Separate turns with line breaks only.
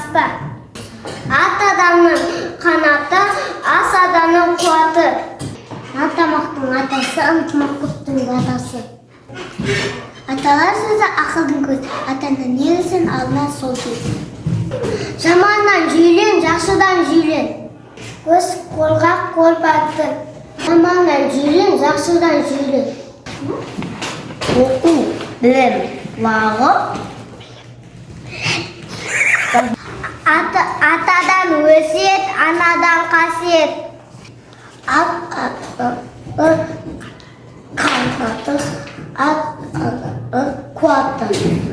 баспа. Ат адамның қанаты, ас адамның қуаты. Атамақтың атасы, ынтымақтың батасы. Аталар сөзі ақылдың көзі, атаңнан не білсең алдынан сол сөз. Жаманнан жүйрен, жақсыдан жүйрен. Көз қорғақ қор батыр. Жаманнан жүйрен, жақсыдан жүйрен. Оқу, білім, уағып. Атадан өсиет, анадан қасиет. Қанаты, қуаты.